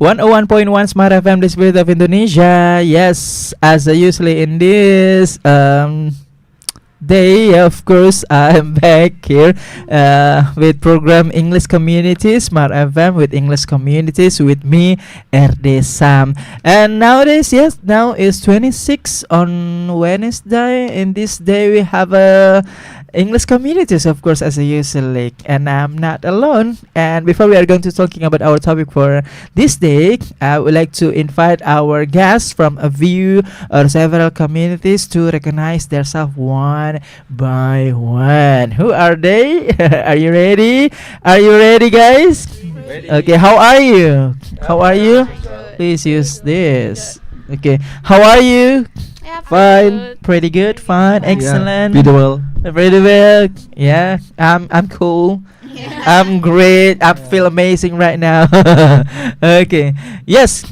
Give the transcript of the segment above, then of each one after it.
101.1 Smart FM, the spirit of Indonesia. Yes, as usually in this day, of course, I'm back here with program English Community, Smart FM with English Communities with me, RD Sam. And nowadays, yes, now is 26 on Wednesday. In this day, we have a English communities, of course, as usually, and I'm not alone. And before we are going to talking about our topic for this day, I would like to invite our guests from a few or several communities to recognize themselves one by one. Who are they? Are you ready? Are you ready, guys? Ready. Okay, how are you? How are you? Please use this. Okay, how are you? Yeah, Fine. Pretty good, fine, excellent. Beautiful. Pretty well. Yeah, I'm cool. I'm great. I feel amazing right now. Okay. Yes.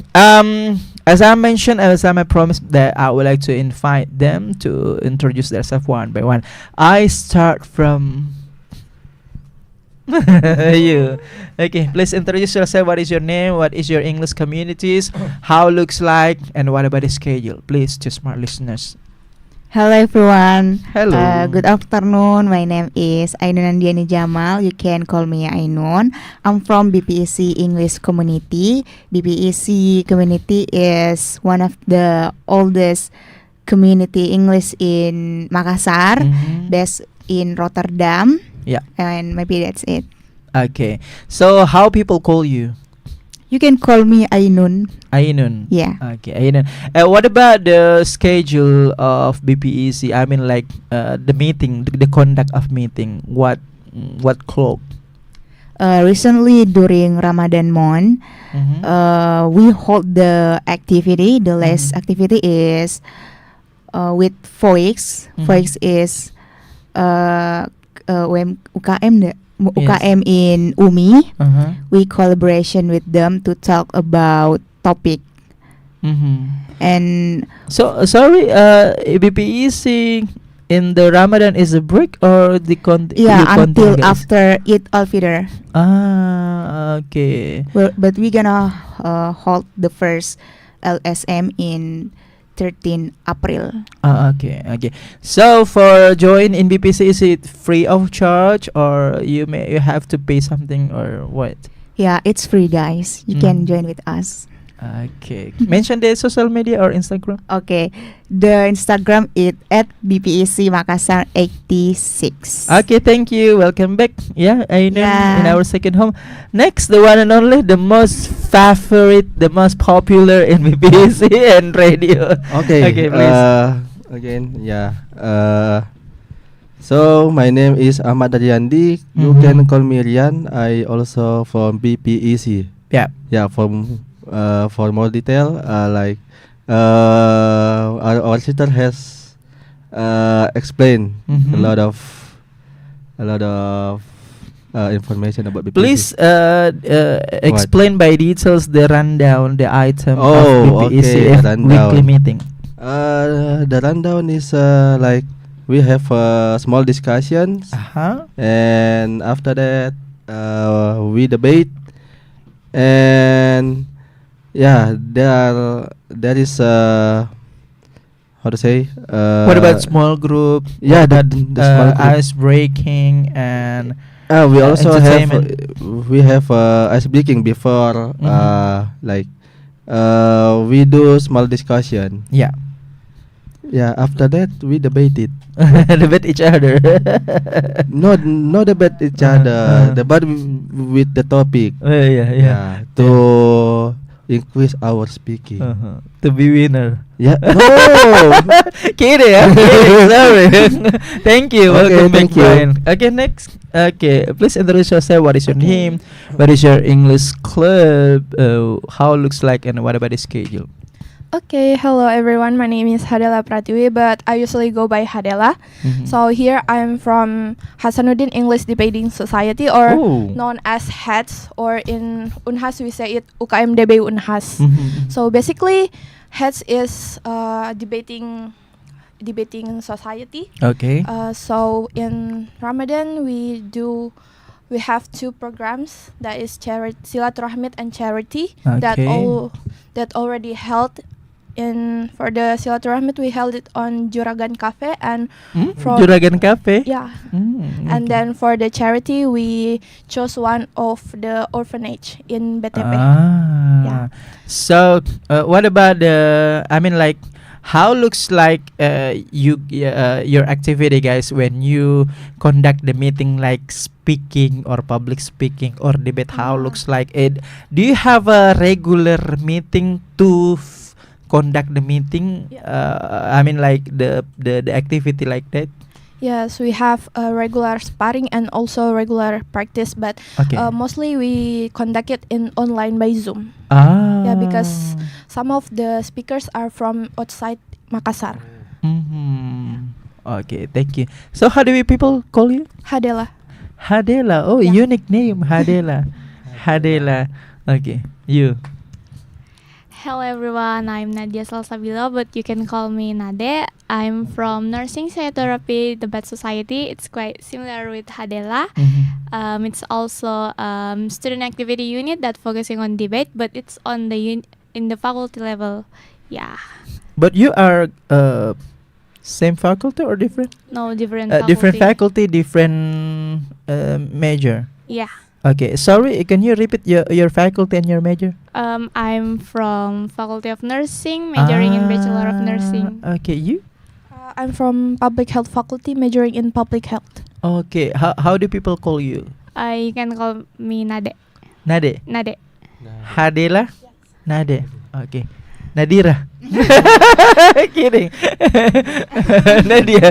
As I mentioned, as I promised that I would like to invite them to introduce themselves one by one. I start from you. Okay. Please introduce yourself. What is your name? What is your English communities? How looks like? And what about the schedule? Please, to smart listeners. Hello everyone. Hello. Good afternoon. My name is Ainun Andiani Jamal. You can call me Ainun. I'm from BPEC English Community. BPEC Community is one of the oldest community English in Makassar, Mhm. based in Rotterdam. Yeah. And maybe that's it. Okay. So how people call you? You can call me Ainun. Ainun. Yeah. Okay, Ainun. What about the schedule of BPEC? I mean, like the meeting, the conduct of meeting. What clock? Recently during Ramadan month, Mhm. we hold the activity. The last Mhm. activity is with FOIX. Mhm. FOIX is UKM UKM in UMI. Uh-huh. We collaboration with them to talk about topic. Mhm. And So sorry, BPEC in the Ramadan is a break or the yeah, you until continue, guys? after Eid al-Fitr. Okay. But we're gonna hold the first LSM in 13 April. Okay. So for join in BPC, is it free of charge or you have to pay something or what? Yeah, it's free, guys. You can join with us. Okay. Mention the social media or Instagram. Okay, the Instagram is at BPEC Makassar 86. Okay, thank you. Welcome back. Yeah, I know Yeah. in our second home. Next, the one and only, the most favorite, the most popular in BPC and radio. Okay. Okay, please. Again, yeah. So my name is Ahmad Ariandi. You Mhm. can call me Rian. I also from BPEC. Yeah. Yeah. For more detail, our sister has explained Mhm. a lot of information about BPEC. Please explain by details the rundown, the item Oh, of BPEC okay, rundown. weekly meeting. The rundown is like we have small discussions, Uh-huh. and after that we debate, and yeah, there is how to say What about small group? yeah, What about the small group. ice breaking and We also have entertainment? ice breaking before Mhm. like we do small discussion. yeah. Yeah, after that we debate it. Debate each other. No debate each other, debate with the topic. Yeah. To increase our speaking. To be winner. Yeah. No. Kidding, ya? Kidding, sorry. Thank you. Okay, Welcome back, thank you. Brian. Okay, next. Okay, please introduce yourself. What is your name? What is your English club? How looks like and what about the schedule? Okay, hello everyone. My name is Hadela Pratiwi, but I usually go by Hadela. Mhm. So here I'm from Hasanuddin English Debating Society, or Oh. known as HEADS, or in Unhas we say it UKMDB Unhas. Mhm. So basically, HEADS is debating society. Okay. So in Ramadan we do we have two programs, that is Silaturahmi and charity, Okay. that already held. For the Silaturahmi, we held it on Juragan Cafe, and from Juragan Cafe. yeah. okay. And then for the charity, we chose one of the orphanage in BTP. Yeah. So, what about the? I mean, like, how looks like your activity, guys, when you conduct the meeting, like speaking or public speaking or debate? How looks like it? Do you have a regular meeting to conduct the meeting? I mean, like the activity like that. Yes, we have a regular sparring and also regular practice, but Okay. mostly we conduct it in online by Zoom. Yeah, because some of the speakers are from outside Makassar. Okay, thank you. So, how do we people call you? Hadela. Hadela. Oh, Yeah. unique name, Hadela. Hadela. Okay, you. Hello everyone, I'm Nadia Salsabila, but you can call me Nade. I'm from Nursing Physiotherapy Debate Society. It's quite similar with Hadela. It's also student activity unit that focusing on debate, but it's on the in the faculty level. Yeah, But you are same faculty or different? no different Different faculty. faculty, different major. Yeah, Okay, sorry. Can you repeat your faculty and your major? I'm from Faculty of Nursing, majoring in Bachelor of Nursing. Okay, you? I'm from Public Health Faculty, majoring in Public Health. Okay, how do people call you? You can call me Nade. Nade? Nade. Hadela? Nade. Okay. Nadira. Kidding. Nadia.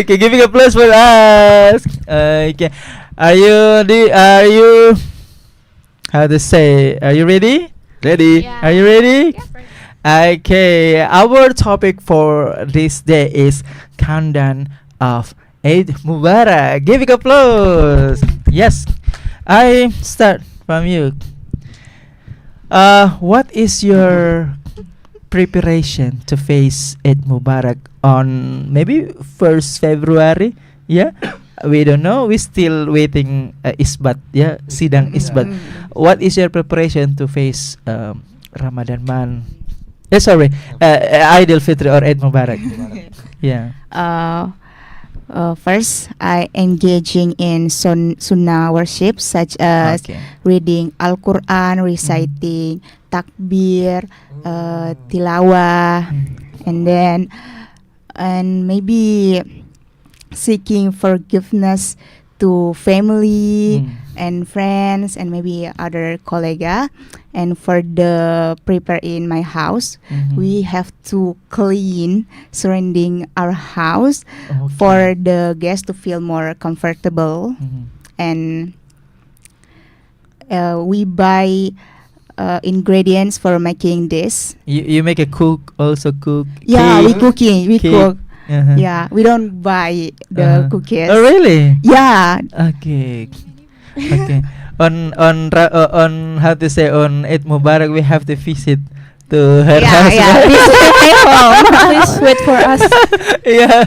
Okay, giving a plus for us. Okay. Are you how to say? Are you ready? Ready? Yeah. Are you ready? Yeah, Okay, our topic for this day is countdown of Eid Mubarak. Giving applause. Yes, I start from you. What is your preparation to face Eid Mubarak on maybe 1st February? Yeah, we don't know. We still waiting isbat. Yeah, sidang isbat. What is your preparation to face Ramadan month? Sorry, Idul Fitri or Eid Mubarak. Yeah. First, I engaging in sunnah worship such as Okay. reading Al-Quran, reciting takbir, tilawah, and maybe seeking forgiveness to family and friends and maybe other colleague. And for the prepare in my house, we have to clean surrounding our house for the guests to feel more comfortable. And we buy ingredients for making this. You make a cook. Yeah, we cake. cooking, we Cake. cook. Uh-huh. Yeah, we don't buy the cookies. Oh really? Yeah, Okay. Okay. On how to say, on Eid Mubarak we have to visit to her house. yeah. right? Visit my home. Please wait for us. Yeah.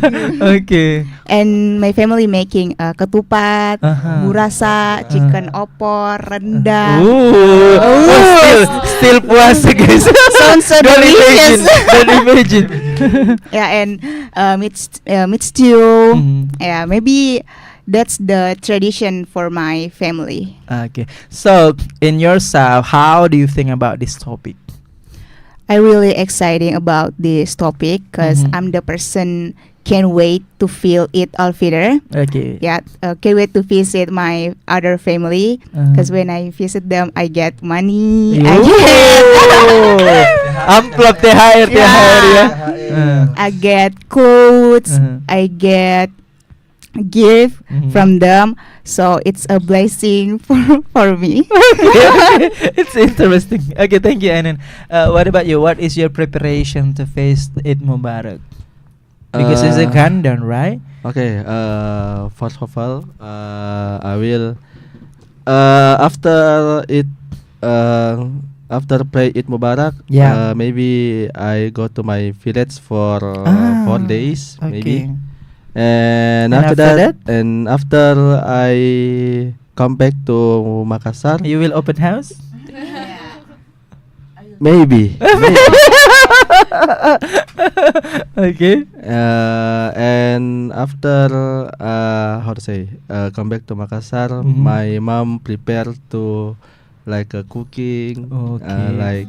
Okay. And my family making ketupat, Uh-huh. burasa, chicken opor, rendang. Ooh. Oh, still puasa guys. Sounds so Don't delicious. imagine. Don't imagine. Yeah, and meat stew. Mhm. Yeah, maybe that's the tradition for my family. Okay. So in yourself, how do you think about this topic? I really exciting about this topic because Mhm. I'm the person can't wait to feel it Al Fitr. Okay. Yeah, can't wait to visit my other family because when I visit them, I get money. I get, Amplop THR ya. I get clothes. Uh-huh. I get gift Mhm. from them. So it's a blessing for me. It's interesting. Okay, thank you, Anan. What about you? What is your preparation to face Eid Mubarak? Because it's a countdown, right? Okay. First of all, I will after it after pray Eid Mubarak. Yeah. Maybe I go to my village for 4 days. Maybe. And And after after that, and after I come back to Makassar, You will open house? maybe. Okay. And after how to say come back to Makassar, Mhm. my mom prepare to like cooking, Okay.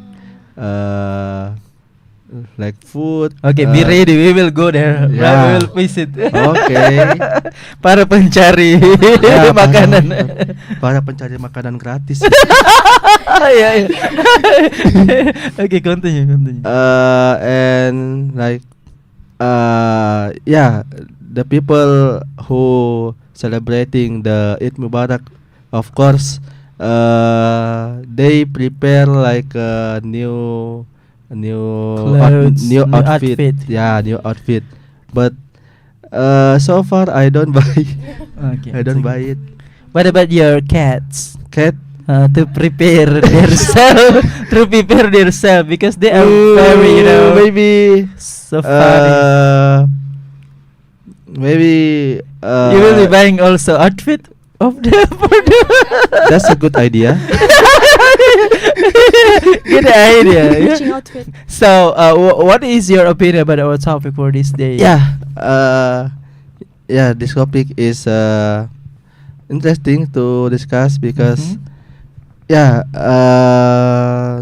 like food. Okay, be ready. We will go there. Right? We yeah. will visit. Okay. Para pencari Ya, makanan. para pencari makanan gratis. Ya, ya. Okay, continue. And like yeah, the people who celebrating the Eid Mubarak, of course, they prepare like a new Clothes, new new outfit. outfit. Yeah, new outfit. But so far I don't buy. Okay. I don't buy it. What about your cats? Cat. To prepare themselves, because they are very, maybe so funny. maybe You will be buying also outfit of the for the that's a good idea. Good idea. Yeah? Matching outfit. So, what is your opinion about our topic for this day? Yeah, this topic is interesting to discuss because Mhm.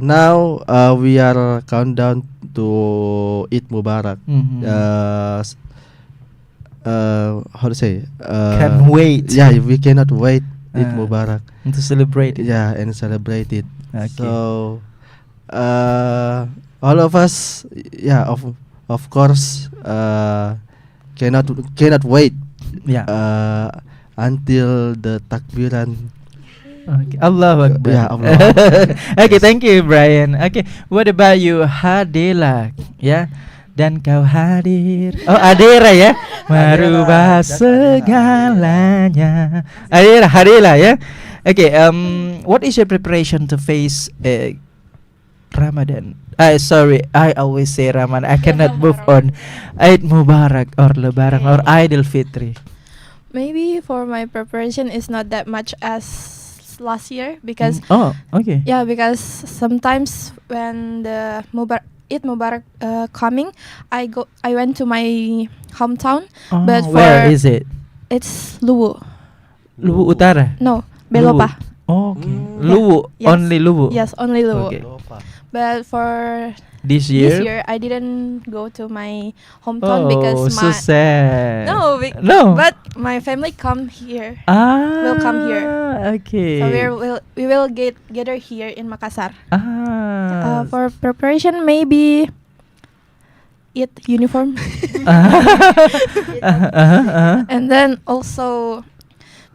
now we are countdown to Eid Mubarak. Mhm. How to say? Can't wait. Yeah, we cannot wait Eid Uh, Mubarak. To celebrate it. Yeah, and celebrate it. Okay. So, all of us, yeah, of course, cannot wait Yeah. until the takbiran. Okay. Allahu Akbar. Yeah, Allah. Okay, thank you, Brian. Okay, what about you, Hadela? Ya, dan kau hadir. Oh, Adera ya, merubah that's Adera. segalanya. Hadela ya. Okay, what is your preparation to face Ramadan? Sorry, I always say Ramadan. I cannot move on. Eid Mubarak or Lebaran or Idul Fitri. Maybe for my preparation is not that much as last year because Oh, okay. yeah, because sometimes when the Eid Mubarak coming, I went to my hometown. Oh, But where for- is it? It's Luwu. Luwu Utara. No, Belopa. Oh, okay. Mm. Luwu, Yes. only Luwu. Yes, only Luwu. Okay. But for This this year. year, I didn't go to my hometown because so my sad. no, but my family come here. will come here. Okay. So we will gather here in Makassar. Ah. For preparation, maybe eat uniform, and then also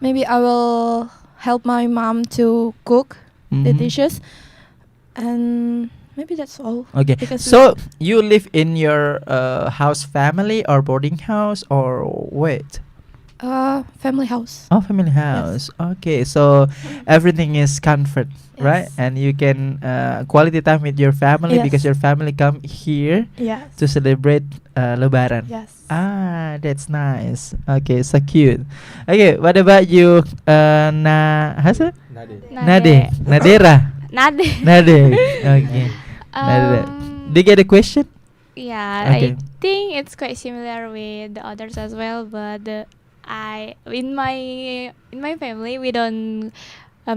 maybe I will help my mom to cook the Mhm. dishes, and maybe that's all. Okay. Because So you live in your house family or boarding house or wait? Family house. Oh, family house. Okay, so everything is comfort, right? Yes. And you can quality time with your family because Yes. your family come here Yes. to celebrate Lebaran. Yes. Ah, that's nice. Okay, so cute. Okay, what about you, how's it? Nade. Nadera. Nade. Nade. Okay. Nade. Do you get a question? Yeah, Okay. I think it's quite similar with the others as well, but in my family we don't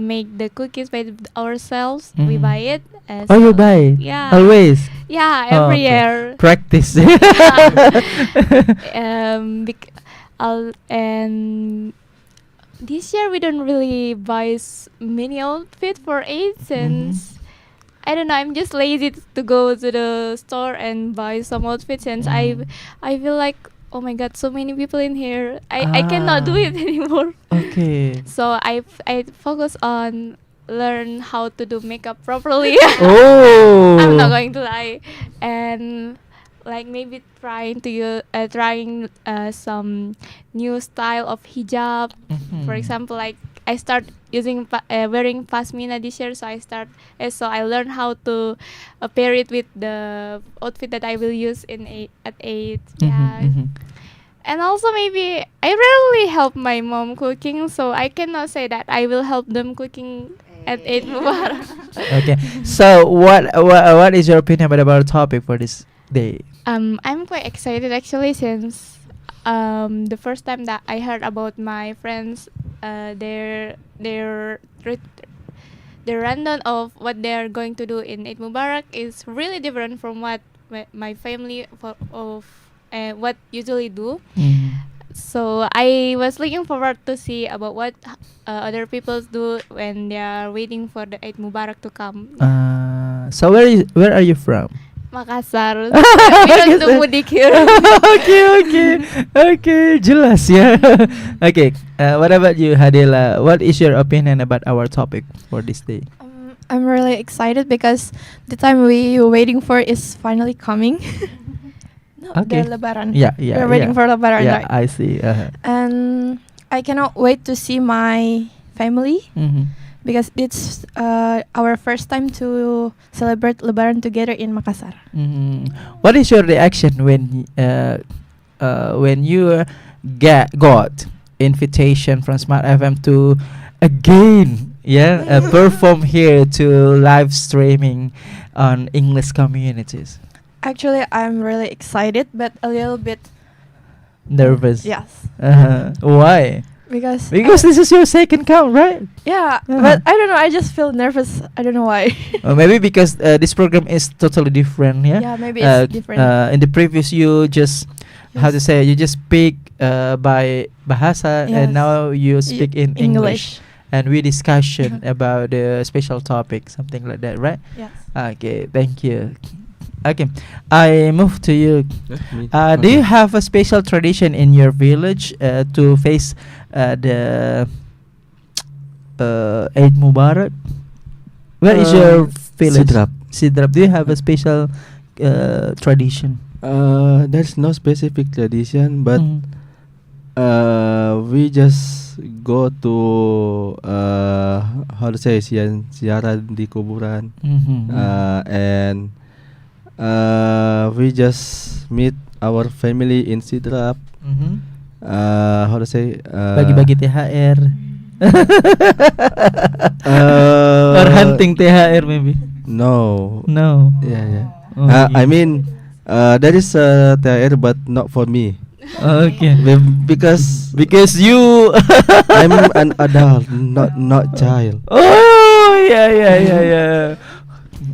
make the cookies by ourselves. We Mhm. buy it. Oh, you buy? Yeah. Always. Yeah, Oh, every okay. year. Practice. And this year we don't really buy many outfit for Eid since I don't know. I'm just lazy to go to the store and buy some outfits since I feel like, oh my god, so many people in here. I cannot do it anymore. Okay. So I focus on learn how to do makeup properly. Oh. I'm not going to lie, and like maybe trying some new style of hijab. For Mhm. example, like I start using wearing pasmina this year, so I learn how to pair it with the outfit that I will use at 8. Mhm, Yeah, mhm. And also maybe I rarely help my mom cooking, so I cannot say that I will help them cooking at Eid Mubarak. Okay. So what is your opinion about our topic for this day? I'm quite excited actually since the first time that I heard about my friends, their rundown of what they are going to do in Eid Mubarak is really different from what my family what usually do. So I was looking forward to see about what other people do when they are waiting for the Eid Mubarak to come. So where are you from? Makassar. We don't do mudik here. Okay, jelas ya. Okay, what about you, Hadela? What is your opinion about our topic for this day? I'm really excited because the time we were waiting for is finally coming. No, Okay. the Lebaran. Yeah, We're waiting for Lebaran, Yeah, right? I see. And I cannot wait to see my family Mhm. because it's our first time to celebrate Lebaran together in Makassar. What is your reaction when you got invitation from Smart FM to again perform here to live streaming on English communities? Actually, I'm really excited, but a little bit Nervous? yes, Why? because This is your second count, right? yeah, Uh-huh. but I don't know. I just feel nervous. I don't know why. Or maybe because this program is totally different, yeah. Yeah, maybe it's different. In the previous, you just how to Yes. say, you just speak by bahasa, and Yes. now you speak in English, and we discussion Mhm. about the special topic, something like that, right? Yes. Okay, thank you. Okay, I move to you. Me. Do you have a special tradition in your village to face the Eid Mubarak? Where is your village? Sidrap. Sidrap. Do you have a special tradition? There's no specific tradition, but Mhm. we just go to how to say ziarah di kuburan, Mhm. and we just meet our family in Sidrap. Mhm. How to say? Bagi-bagi THR uh, or hunting THR maybe. No. No. Yeah. Oh, I mean, there is a THR, but not for me. Okay. Because you. I'm an adult, not child. Oh yeah.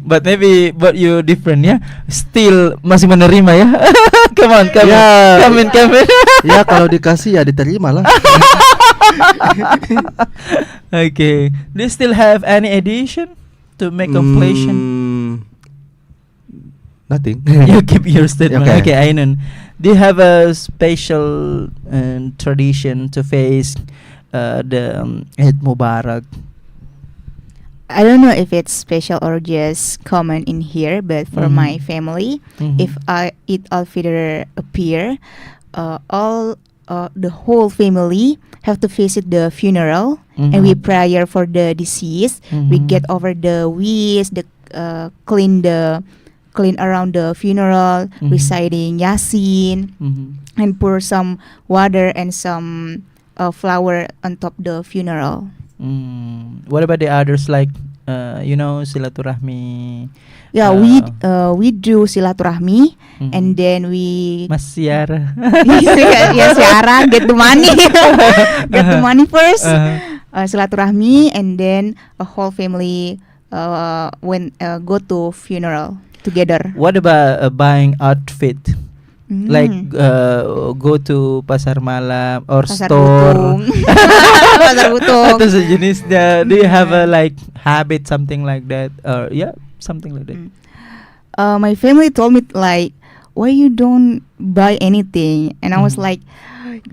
But maybe you different ya. Still masih menerima ya. Come on. Ya. Come in. Ya kalau dikasih ya diterima lah. Okay. Do you still have any edition to make completion? Nothing. You keep your statement. Okay. Okay, Ainun. Do you have a special tradition to face the Eid Mubarak? I don't know if it's special or just common in here, but for my family, Mhm. if Eid al-Fitr appear, all the whole family have to visit the funeral, and we Mhm. prayer for the deceased. We Mhm. get over the wish, clean around the funeral, Mhm. reciting Yasin, Mhm. and pour some water and some flower on top the funeral. What about the others, like silaturahmi? Yeah, we do silaturahmi, and then we Mas Siara. yeah, siaran, get the money, get the money first, Uh-huh. silaturahmi, and then a whole family go to funeral together. What about buying outfit? Like go to pasar malam or Pasar store Butung. Pasar Butung. atau sejenisnya. Do you have a like habit, something like that, or something like that? My family told me like, why you don't buy anything, and I was like,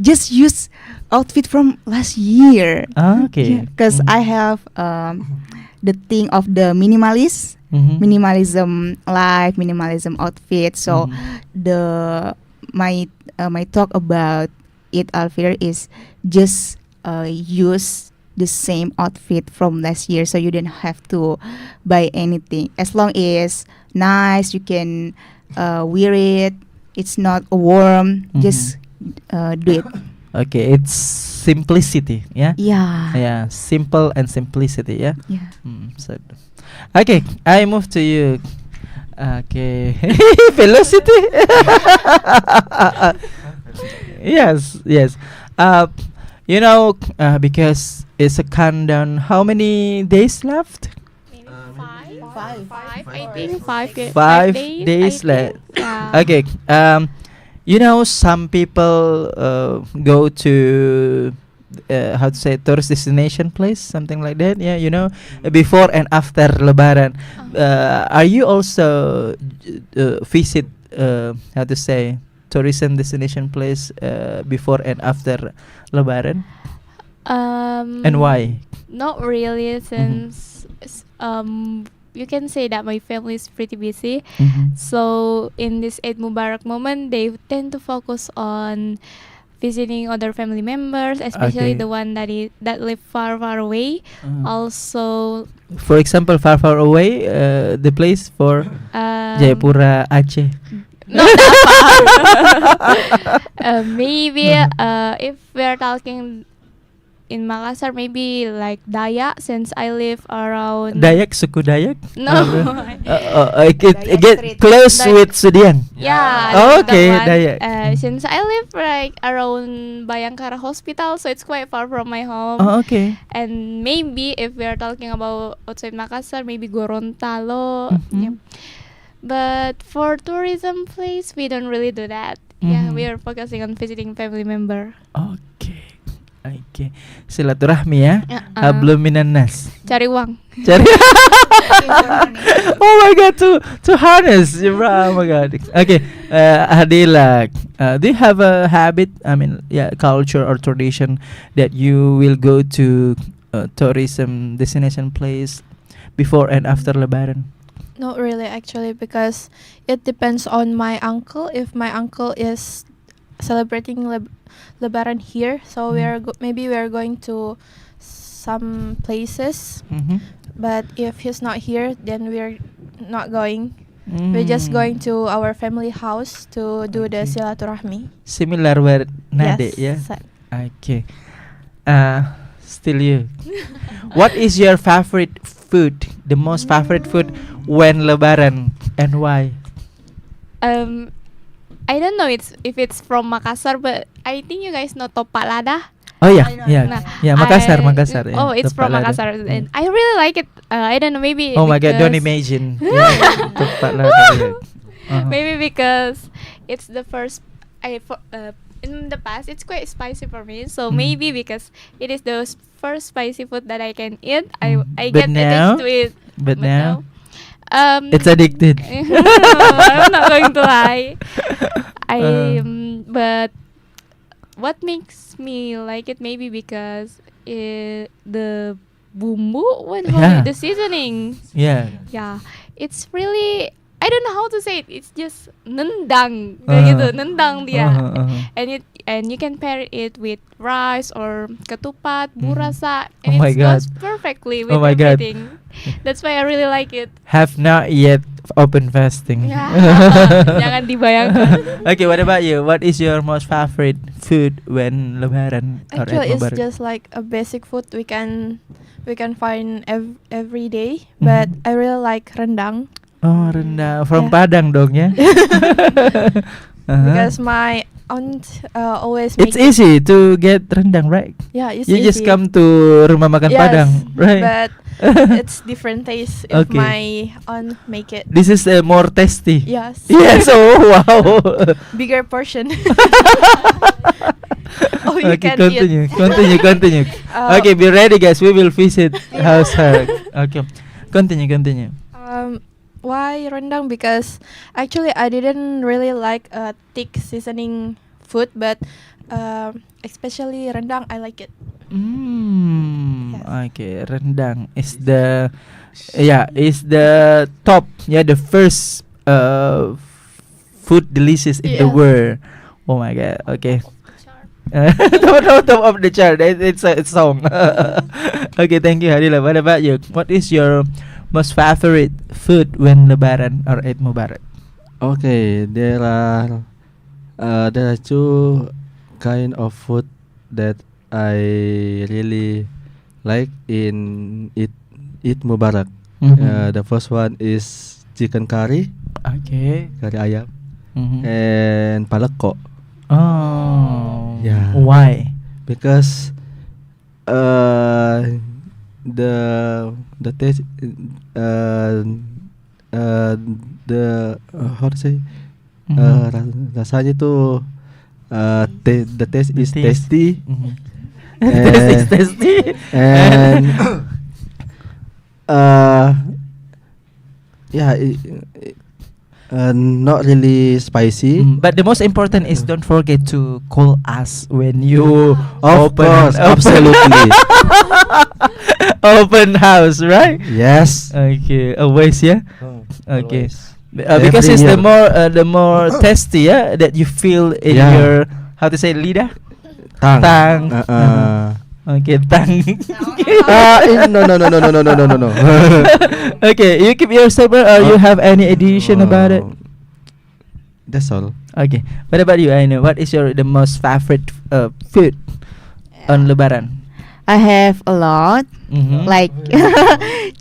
just use outfit from last year. Okay. Because I have the thing of the minimalist. Minimalism life, minimalism outfit. So my talk about Eid al-Fitr is just use the same outfit from last year, so you don't have to buy anything. As long as nice, you can wear it. It's not warm. Just do it. Okay, it's simplicity, yeah. Yeah. Yeah, simple and simplicity, yeah. Yeah. So, okay, I move to you. Okay, velocity. Yes, yes. Because it's a countdown. How many days left? Maybe Five. I think 5 5 days, days I left. think. Yeah. Okay. Some people go to how to say tourist destination place, something like that. Yeah, before and after Lebaran. Are you also visit how to say tourism destination place before and after Lebaran? And why? Not really, since you can say that my family is pretty busy. So in this Eid Mubarak moment, they tend to focus on visiting other family members, especially Okay. the one that live far away. Also, For example, far away, the place for Jayapura, Aceh. not that far. Maybe if we're talking in Makassar, maybe like Dayak, since I live around Dayak, suku Dayak. No. It Dayak get Street. close Dayak. with Sudiang. Yeah. Oh, that's the okay, one. Dayak. Since I live like around Bayangkara Hospital, so it's quite far from my home. Oh, okay. And maybe if we are talking about outside Makassar, maybe Gorontalo. Yeah. But for tourism place, we don't really do that. Yeah, we are focusing on visiting family member. Oke. Silaturahmi ya. Hablum minan nas. Cari uang. Cari. Oh my god, to harness, oh my god. Okay, Adila, do you have a habit? I mean, culture or tradition that you will go to tourism destination place before and after Lebaran? Not really, actually, because it depends on my uncle. If my uncle is celebrating Lebaran here, so maybe we are going to some places. But if he's not here, then we're not going. We're just going to our family house to do the silaturahmi. Similar with Nade, yeah. Okay. Still you. What is your favorite food? The most favorite food when Lebaran, and why? I don't know if it's from Makassar, but I think you guys know Topak Lada. Oh yeah, I know, yeah, Nah, yeah. Makassar. Yeah, Oh, it's Topak from Lada. Makassar, and I really like it. I don't know, maybe. Oh my god, don't because- imagine. Yeah, Topak Lada, yeah. Maybe because it's the first. In the past, it's quite spicy for me. So maybe because it is the first spicy food that I can eat, I But get now- attached to it. But now It's it's addicted. I'm not going to lie. But what makes me like it, maybe because the bumbu, Yeah. the seasoning. Yeah. Yeah, it's really, I don't know how to say it. It's just nendang, kayak gitu, nendang dia. And you can pair it with rice or ketupat, burasa, and Oh my it God. goes perfectly with Oh my God. everything. That's why I really like it. Have not yet open fasting. Ya, jangan dibayangkan. Okay, what about you? What is your most favorite food when Lebaran or Actually, Eid it's Mubarak? just like a basic food we can find every day. But I really like rendang Oh, rendang from Yeah. Padang dong ya. because my aunt always It's make it. easy to get rendang, right? Yeah, it's You just easy. come to rumah makan Yes, Padang, right? But it's different taste if Okay. my aunt make it. This is more tasty. Yes. Yes, oh wow. Bigger portion. Oh, you Okay, can continue, eat. continue. Okay, be ready, guys. We will visit house her. Okay, continue. Why rendang? Because actually I didn't really like a thick seasoning food, but especially rendang I like it. Yes. Okay, rendang is the top, the first food delicious in the Yes. world. Oh my god. Okay. Top of the chart. It's a song. Okay, thank you, Hadila. What about you? What is your most favorite food when Lebaran or Eid Mubarak? Okay, there are two kind of food that I really like in Eid Mubarak. The first one is chicken curry, Okay. curry ayam, Mhm. and paleko. Oh. Yeah. Why? Because the taste the how to say rasanya tuh the taste is tasty Mhm. Eh, tasty. and yeah not really spicy. But the most important is don't forget to call us when you Of course, absolutely. open house, right? Yes. Okay, always, yeah. Okay. Every Because it's year. the more tasty, yeah, that you feel in Yeah. your, how to say, lidah. Tang. Tang. Okay, tang. No. Okay, you keep your saber or you have any addition about it? That's all. Okay, what about you, Aino? What is your the most favorite food on Lebaran? I have a lot, Mhm. like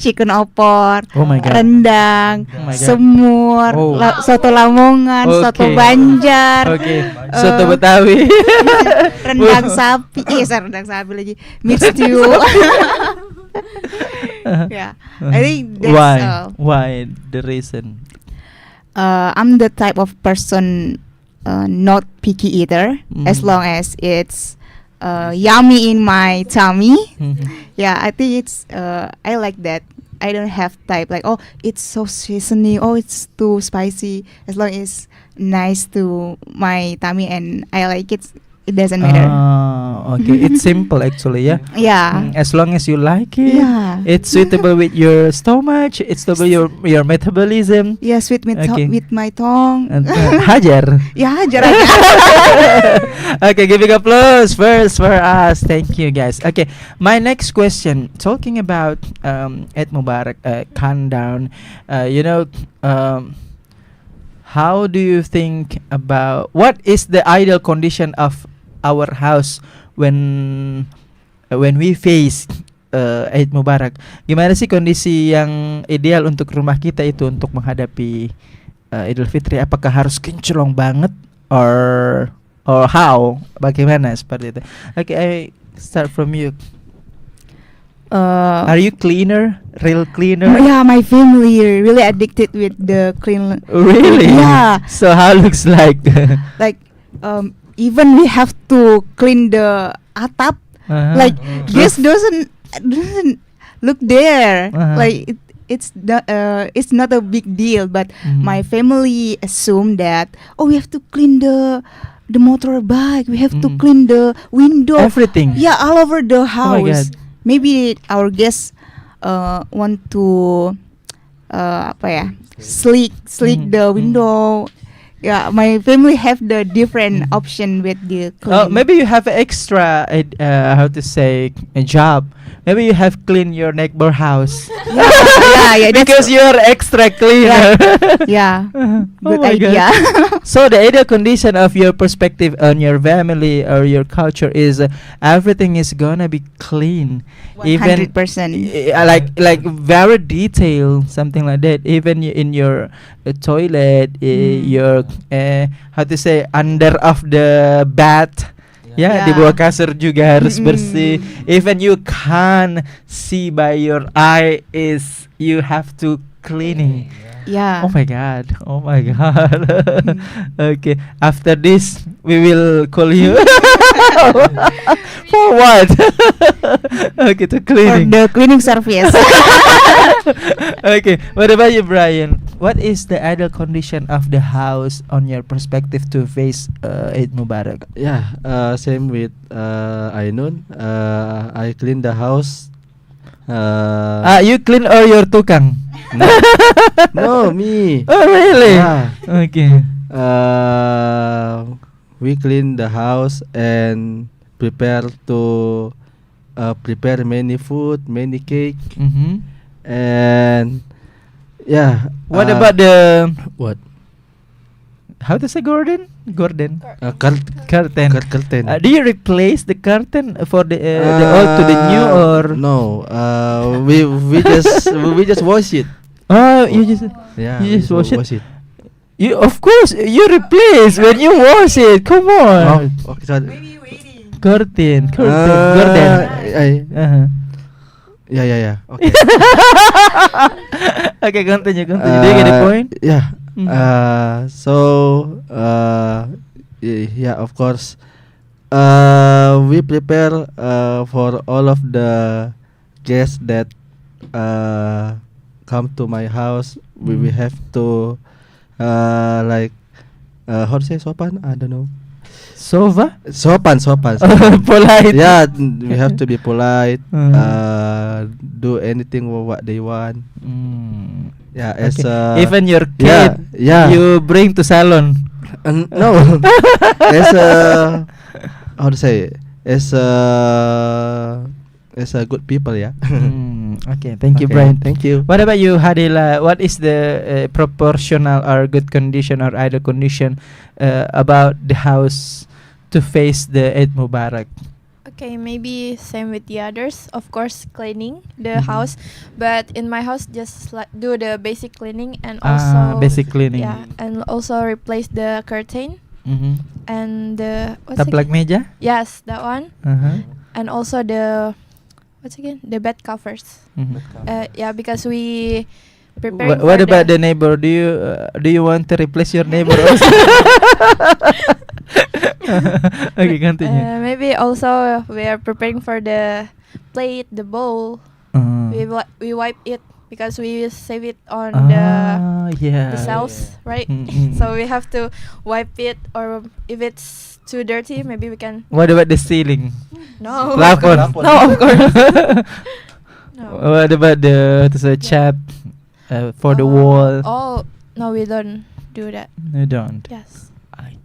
chicken opor, Oh my god. rendang, Oh my God. semur, Oh. soto Lamongan, soto Okay. Banjar, Okay, soto Betawi. rendang sapi, rendang sapi lagi, mixed stew. Yeah, I think that's Why? all. Why the reason? I'm the type of person not picky eater, as Mhm. long as it's yummy in my tummy. Mhm. Yeah, I think it's I like that. I don't have type like, oh, it's so seasoning, oh, it's too spicy. As long as nice to my tummy and I like it, it doesn't matter. Okay, it's simple actually, yeah. Yeah. As long as you like it, Yeah. it's suitable with your stomach, it's suitable your metabolism. Yeah, sweet Okay. with my tongue. And, hajar. Yeah, hajar aja. Okay, giving applause first for us. Thank you, guys. Okay, my next question, talking about Eid Mubarak, countdown. How do you think about what is the ideal condition of our house when we face Eid Mubarak? Gimana sih kondisi yang ideal untuk rumah kita itu untuk menghadapi Idul Fitri? Apakah harus kinclong banget or how? Bagaimana seperti itu? Okay, I start from you. Are you cleaner? Real cleaner? Yeah, my family really addicted with the clean. Really? Yeah. So how looks like? Like even we have to clean the atap. Uh-huh. Like guest doesn't look there. Uh-huh. Like it's not a big deal, but Mhm. my family assume that, oh, we have to clean the motorbike, we have to Mhm. clean the window. Everything. Yeah, all over the Oh my house. God. Maybe our guests want to sleek Mhm. the Mhm. window. Yeah, my family have the different option with the clean. Maybe you have extra how to say a job. Maybe you have clean your neighbor house. yeah, that's- Because you are extra cleaner. yeah, Oh good my God. idea. So the ideal condition of your perspective on your family or your culture is everything is gonna be clean, even 100%. like very detailed, something like that. Even in your toilet, your how to say under of the bed. Ya, di Yeah. bawah kasur juga harus bersih. Even you can't see by your eye, is you have to cleaning. Yeah. Oh my god. Oh my god. Okay. After this, we will call you. For what? Okay, to For cleaning. the cleaning service. Okay. What about you, Brian? What is the ideal condition of the house on your perspective to face Eid Mubarak? Yeah, same with Ainun. I clean the house. You clean or your tukang? No, me. Oh really? Yeah. Okay. We clean the house and prepare many food, many cake, Mm-hmm. and yeah. What about the what? how to say Gordon? Gordon. Curtain. Curtain. Do you replace the curtain for the old to the new or? No. We just wash it. Oh, you just Yeah. wash it. You of course you replace when you wash it. Come on. Oh, okay. Sorry. Curtain. Gordon. Uh-huh. Yeah. Okay. Okay, continue. Do you get the point? Yeah. Mm. Yeah, of course. We prepare for all of the guests that come to my house. We have to like how to say sopan? I don't know. Sofa? Sopan. Polite. Yeah, we have to be polite. Mhm. Do anything what they want. Mm. Yeah, as Okay. Even your kid, yeah. you bring to salon. No, as how to say? As a good people, yeah. Okay, thank you, Okay, Brian. thank you. What about you, Hadila? What is the proportional or good condition or ideal condition about the house to face the Eid Mubarak? Okay, maybe same with the others. Of course, cleaning the house, but in my house, just do the basic cleaning and also Basic cleaning. yeah, and also replace the curtain Mm-hmm. and the what's Taplak again? meja? Yes, that one, Uh-huh. and also the what's again the bed covers. Mhm. Yeah, because we preparing. What for about the neighbor? Do you want to replace your neighbor also? Okay, continue. Maybe also we are preparing for the plate, the bowl. We wipe it because we will save it on the yeah. shelves, right? Mm-mm. So we have to wipe it, or if it's too dirty, maybe we can. What about the ceiling? No. Plafond. No, of course. No. What about the chat for the wall? Oh no, we don't do that. You don't. Yes.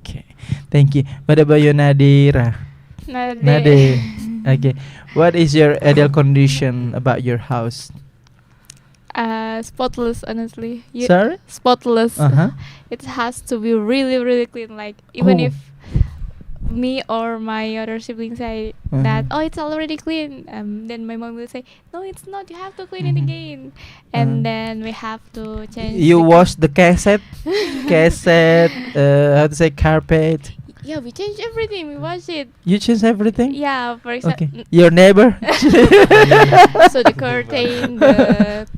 Okay, thank you. What about you, Nadira? Nade. Okay, what is your ideal condition about your house? Spotless, honestly. Sorry. Spotless. Uh-huh. It has to be really, really clean. Like even Oh. if me or my other siblings say Uh-huh. that it's already clean, then my mom will say no, it's not. You have to clean it Mhm. again, and Uh-huh. then we have to change. You the wash the cassette, how to say carpet. Yeah, we change everything. We wash it. You change everything. Yeah, for example. Okay. Your neighbor. So the curtain, the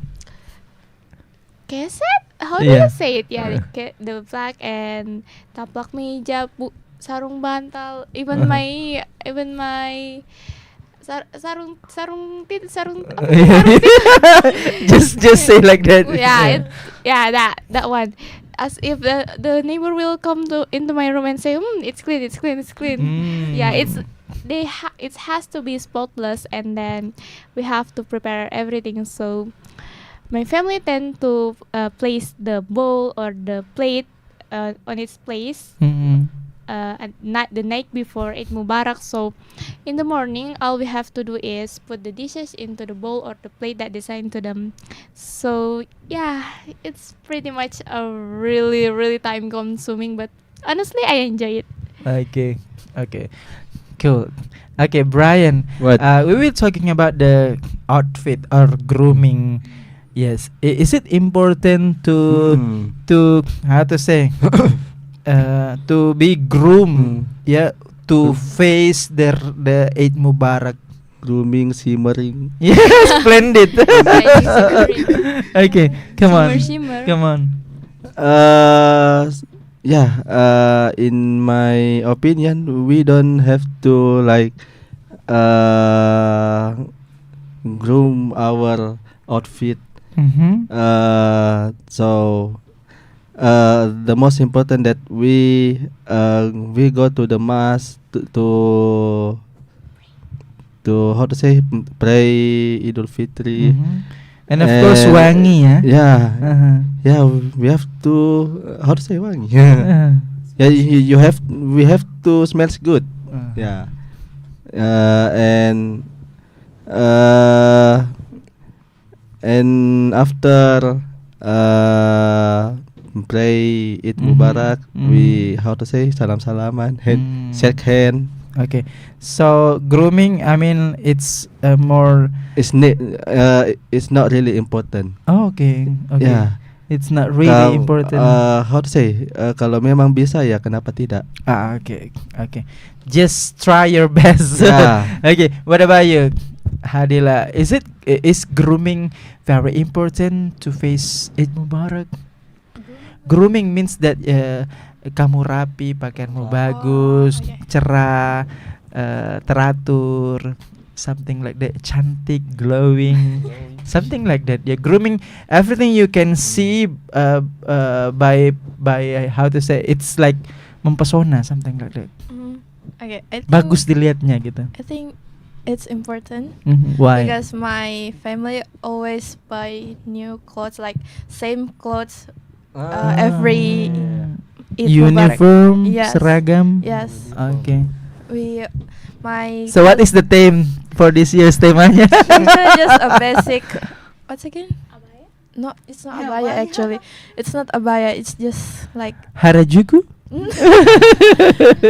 cassette. How do Yeah. you say it? Yeah, the black and taplak meja, sarung bantal, even my sarung just say like that. yeah, that one. As if the neighbor will come into my room and say, it's clean. Yeah, it has to be spotless, and then we have to prepare everything. So my family tend to place the bowl or the plate on its place the night before Eid Mubarak. So in the morning, all we have to do is put the dishes into the bowl or the plate that designed to them. So yeah, it's pretty much a really, really time consuming, but honestly I enjoy it. Okay, cool. Okay, Brian. What? We were talking about the outfit or grooming. Yes, is it important to how to say to be groomed? Yeah, to face the Eid Mubarak. Grooming, simmering. Yes, splendid. Okay, come on. Shimmer. Come on. In my opinion, we don't have to like groom our outfit. Mm-hmm. The most important that we go to the mosque to how to say pray Idul Fitri. And of course wangi, yeah. Yeah. Uh-huh. Yeah, we have to how to say wangi. Uh-huh. Yeah, we have to smells good. Yeah. And after pray Eid Mhm. Mubarak. Mhm. We how to say salam salaman, hand, shake hand. Okay, so grooming, I mean, it's more. It's not really important. Oh, okay, okay. Yeah. It's not really important. How to say? Kalau memang bisa ya kenapa tidak? Okay, okay. Just try your best. Yeah. Okay, what about you, Hadila? Is grooming very important to face Eid Mubarak? Grooming means that kamu rapi, pakaianmu bagus, okay. cerah, teratur, something like that, cantik, glowing, something like that. Yeah, grooming, everything you can see by how to say, it's like mempesona, something like that. Okay, I think, Bagus dilihatnya gitu. I think it's important Why? because my family always buy new clothes, like same clothes every Eid Mubarak. Uniform, Yes. seragam. Yes, Okay. my So what is the theme for this year's temanya? just a basic. What's again? Abaya? No, it's not abaya actually. It's not abaya. It's just like Harajuku?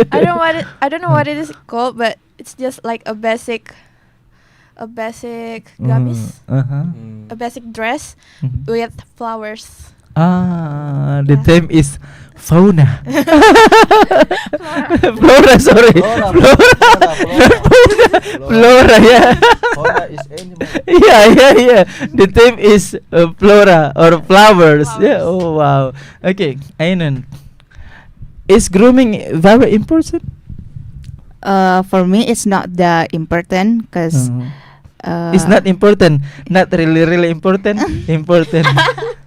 I don't know what it is called, but it's just like a basic gamis, a basic dress with flowers. The Yeah. theme is fauna. Flora, sorry. Flora, yeah. Flora is animal. Yeah. The theme is flora or flowers. Yeah. Flowers. Oh wow. Okay, Ainun. Is grooming very important? For me, it's not that important because It's not important. Not really important. Important.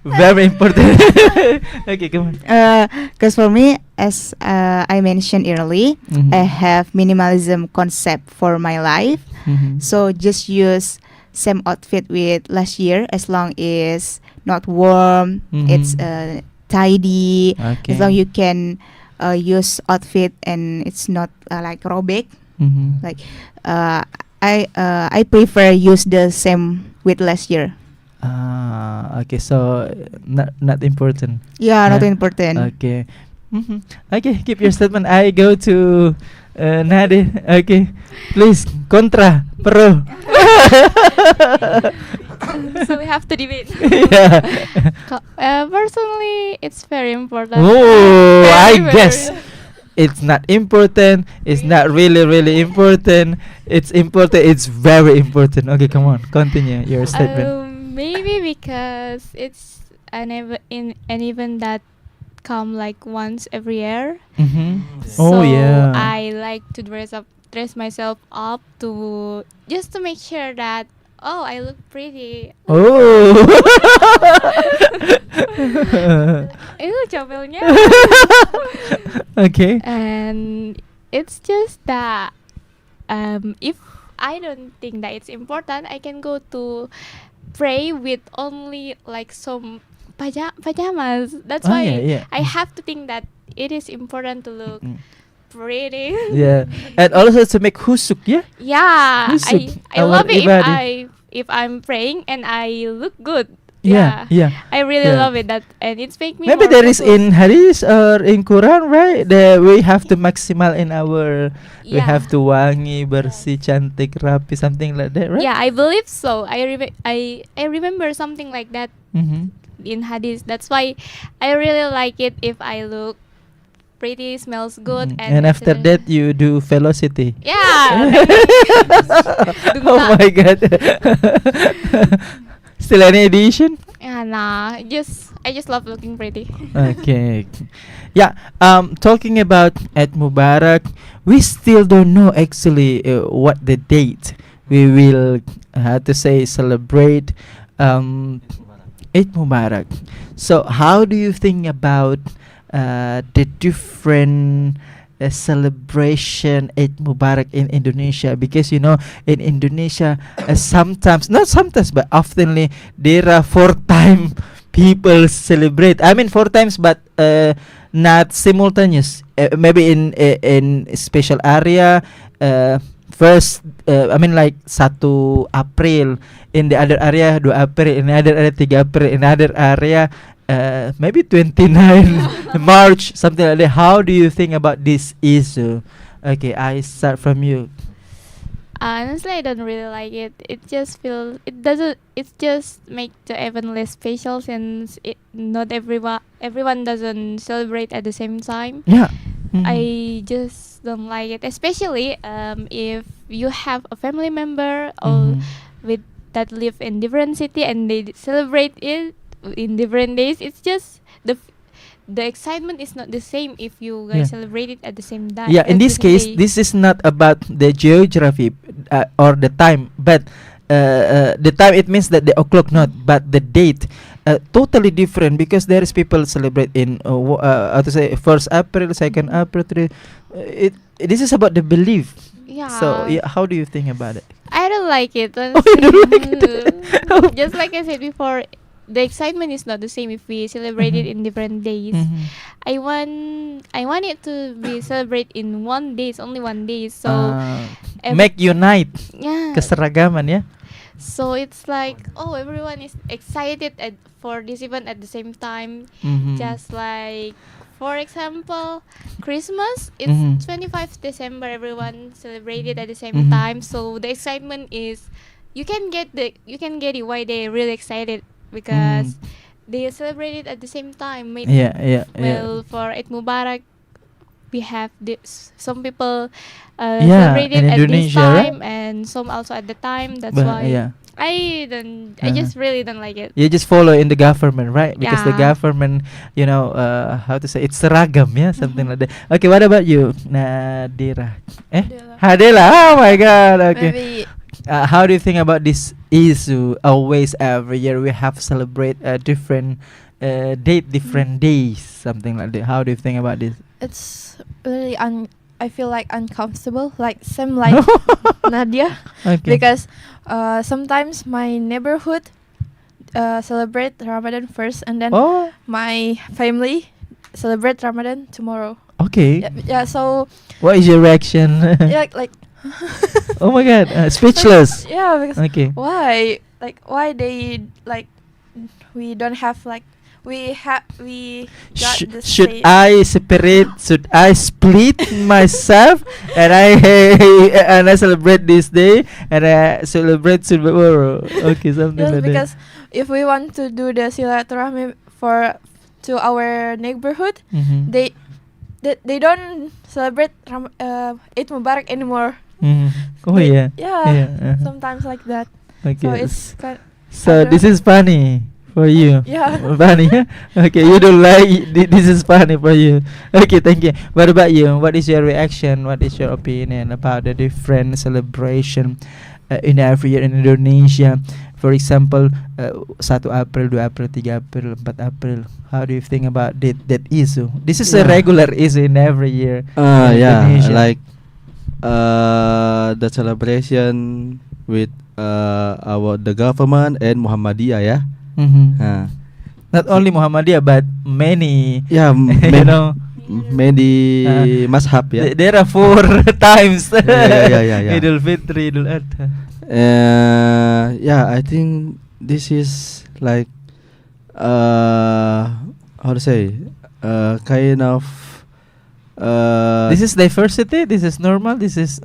Very important. Okay, come on. Because for me, as I mentioned earlier, Mhm. I have minimalism concept for my life. Mhm. So just use same outfit with last year as long as not warm, it's Mhm. tidy. Okay. As long you can use outfit and it's not like robek. Mhm. Like I prefer use the same with last year. Okay, so not important. Yeah, not Yeah. important. Okay. Okay, keep your statement. I go to Nade. Okay, please kontra pro. So we have to debate. Yeah. Personally, it's very important. Oh, I Very, guess very. it's not important. It's not really important. It's important. It's very important. Okay, come on, continue your statement. Maybe because it's an event that come like once every year. Oh So yeah. I like to dress myself up to just to make sure that I look pretty. Oh. Itu comelnya. Okay. And it's just that if I don't think that it's important, I can go to pray with only like some pajamas. That's Oh, why yeah. I have to think that it is important to look pretty. Yeah, and also to make husuk, yeah. Yeah, Husuk, I our love it ibadah. if I'm praying and I look good. Yeah. I really Yeah. love it that, and it's make me Maybe more there is focused. in hadis or in Quran, right? That we have to maximal in our. We Yeah. have to wangi, bersih, cantik, rapi, something like that, right? Yeah, I believe so. I remember something like that Mm-hmm. in hadith. That's why I really like it if I look pretty, smells good, And after that, you do velocity. yeah. Oh my god. Still any edition? Yeah, nah, I just love looking pretty. Okay. Yeah. Talking about Eid Mubarak, we still don't know actually what the date we will how to say celebrate Eid Mubarak. So how do you think about the different celebration Eid Mubarak in Indonesia? Because in Indonesia not sometimes but oftenly there are 4 times people celebrate. I mean 4 times but not simultaneous. Maybe in special area first I mean like 1 April, in the other area 2 April, in the other area 3 April, in the other area maybe 29 March, something like that. How do you think about this issue? Okay, I start from you. Honestly, I don't really like it. It just feel it doesn't. It just make the event less special since not everyone doesn't celebrate at the same time. Yeah. I just don't like it, especially if you have a family member or with that live in different city and they celebrate it in different days. It's just the excitement is not the same if you guys Yeah. celebrate it at the same time. Yeah, in at this the same case, day. this is not about the geography or the time, but the time it means that the o'clock, not, but the date. Totally different because there is people celebrate in how to say 1st April, 2nd April, 3. This is about the belief. Yeah. So yeah, how do you think about it? I don't like it. Oh, you don't like it? Just like I said before, the excitement is not the same if we celebrate it in different days. I want it to be celebrated in one day, only one day. So Make unite yeah. keseragaman ya. So it's like everyone is excited for this event at the same time. Just like for example, Christmas, it's 25 December. Everyone celebrated at the same time. So the excitement is you can get it why they're really excited because they celebrated at the same time. Well, for Eid Mubarak, we have some people celebrated in at this Indonesia, right? time and some also at the time. That's But, why yeah. I just really don't like it. You just follow in the government, right? Because the Yeah. government, how to say, it's seragam, yeah, something like that. Okay, what about you, Nadira? Hadela. Oh my God. Okay. Maybe How do you think about this issue? Always, every year we have celebrate a different date, different days, something like that. How do you think about this? it's really I feel like uncomfortable, like same like Nadia, Okay. because sometimes my neighborhood celebrate Ramadan first, and then Oh, my family celebrate Ramadan tomorrow. okay. Yeah, so What is your reaction? yeah, like Oh my God, speechless. yeah, because Okay. why they like we don't have like we got the Should same. I separate? Should I split myself and I celebrate this day and I celebrate tomorrow? Okay, something Yes, like because if we want to do the silaturahmi to our neighborhood, that. Mm-hmm. they don't celebrate Eid Mubarak anymore. Mm-hmm. Oh They- yeah. yeah, Uh-huh. sometimes like that. Okay. So it's kind. So this is funny for you. Yeah. Funny. Yeah? Okay, you don't like this is funny for you. Okay, thank you. What about you? What is your reaction? What is your opinion about the different celebration in every year in Indonesia? For example, 1 April, 2 April, 3 April, 4 April. How do you think about that issue? This is a Yeah. regular issue in every year. in Yeah, Indonesia. like the celebration with the government and Muhammadiyah, yeah. Mhm. Not only Muhammadiyah but many. Yeah, You know, many mazhab, yeah. there are 4 times. Yeah. Idul Fitri, Idul Adha. Yeah, I think this is like how to say kind of This is diversity. This is normal. This is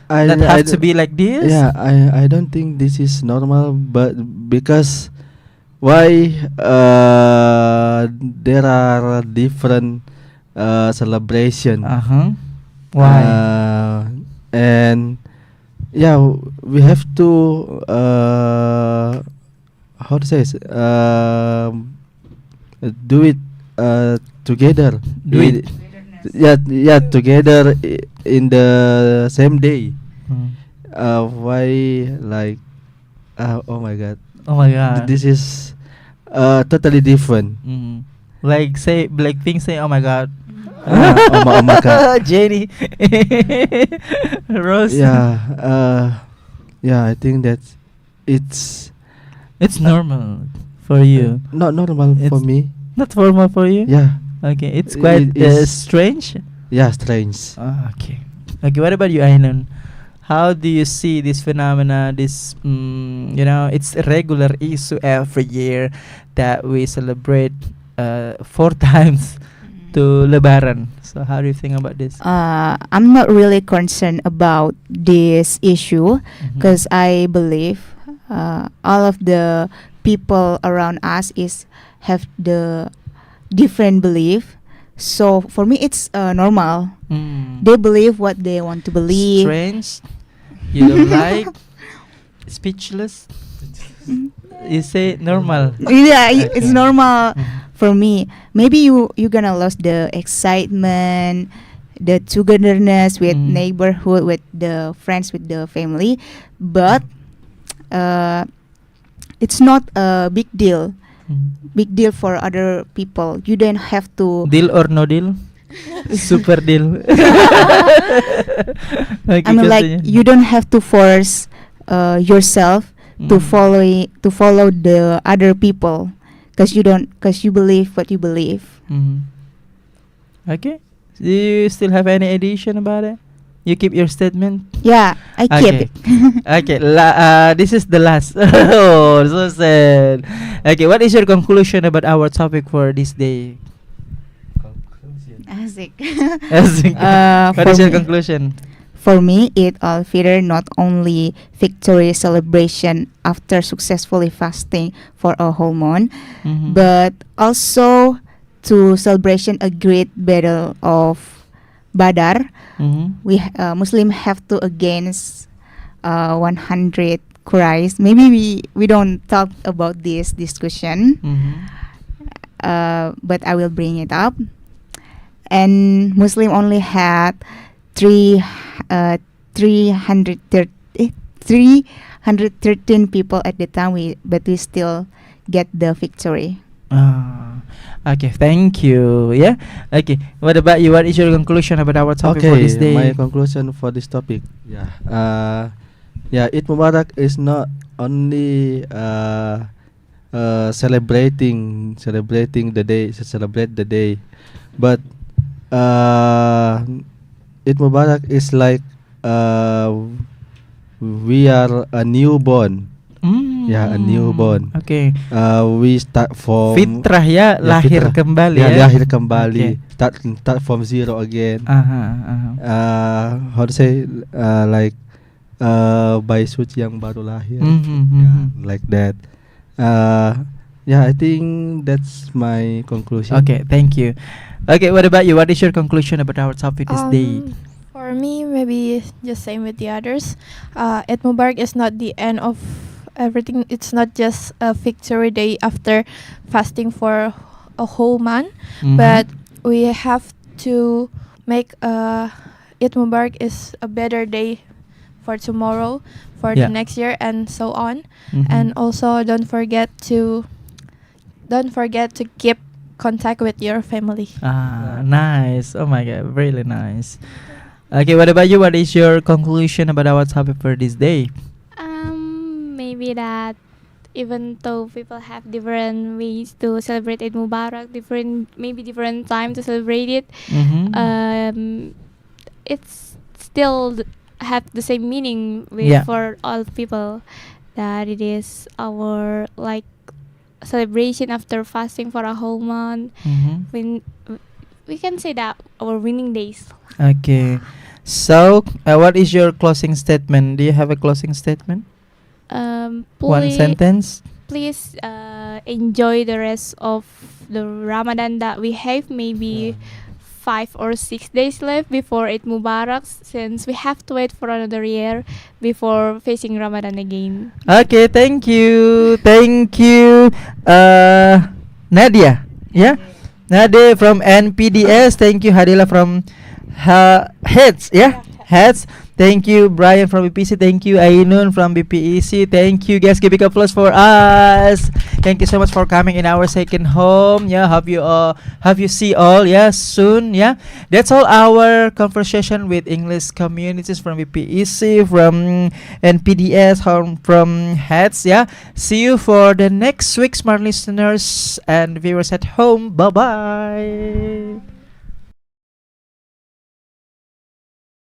that have to be like this. Yeah, I don't think this is normal, but because why there are different celebration. Why? And yeah, we have to how to say do it together. Do it. Yeah, together in the same day. Mm. Why like oh my God, Oh my God. this is totally different. Mm. Like say Blackpink say, oh my God. Oh my God. Jenny. Rose. Yeah, I think that it's It's normal for you. not normal for It's- me. Not formal for you. Yeah, Okay, it's quite It is- strange. yeah, strange. Okay. Okay, what about you, Ainun? how do you see this phenomena? This, it's a regular issue every year that we celebrate 4 times to Lebaran. So how do you think about this? I'm not really concerned about this issue because I believe all of the people around us have the different belief. So for me, it's normal. They believe what they want to believe. Strange. You don't like? Speechless. You say normal. Yeah, it's Okay. normal for me. Maybe you gonna lose the excitement, the togetherness with neighborhood, with the friends, with the family, but it's not a big deal. Big deal for other people. You don't have to. Deal or no deal? Super deal. Okay, I mean, like continue. you don't have to force yourself to follow the other people, because you believe what you believe. Okay. Do you still have any addition about it? You keep your statement. Yeah, I keep Okay. it. Okay. This is the last. Oh, so sad. Okay. What is your conclusion about our topic for this day? Asik. What is your For me- conclusion? For me, Eid al-Fitr not only victory celebration after successfully fasting for a whole month, but also to celebration a great battle of Badar. We Muslim have to against 100 Quraysh. Maybe we don't talk about this discussion, but I will bring it up. And Muslim only had 313 people at the time, but we still get the victory. Okay, thank you. Yeah. Okay. What about you? What is your conclusion about our topic for this day? My conclusion for this topic. Eid Mubarak is not only celebrating the day, celebrate the day, but Eid Mubarak is like we are a newborn. Yeah, a newborn. Okay. We start from Fitrah ya, lahir fitrah. kembali Ya, ya. lahir kembali. Okay. Start from zero again. How to say, like bayi suci yang baru lahir. Yeah, like that. I think that's my conclusion. Okay, thank you. Okay, what about you? What is your conclusion about our topic this day? For me, maybe just same with the others. Eid Mubarak is not the end of everything. It's not just a victory day after fasting for a whole month, but we have to make Eid Mubarak is a better day for tomorrow, for Yeah. the next year, and so on. And also don't forget to keep contact with your family. Nice. Oh my god, really nice. Okay, what about you? What is your conclusion about our topic for this day? Maybe that even though people have different ways to celebrate Eid Mubarak, different time to celebrate it, it's still have the same meaning for all people, that it is our like celebration after fasting for a whole month. When we can say that our winning days. Okay. So, what is your closing statement? Do you have a closing statement? One sentence. Please enjoy the rest of the Ramadan that we have. Maybe 5 or 6 days left before Eid Mubarak, since we have to wait for another year before facing Ramadan again. Okay, thank you. Nadia. Yeah? Nadia from NPDS. Thank you, Hadila from Heads. Yeah? Heads. Thank you, Brian from BPC. Thank you, Ainun from BPEC. Thank you, guys. Give a applause for us. Thank you so much for coming in our second home. Yeah, have you see all? Yeah, soon. Yeah, that's all our conversation with English communities from BPEC, from NPDS, from Heads. Yeah, see you for the next week, smart listeners and viewers at home. Bye bye.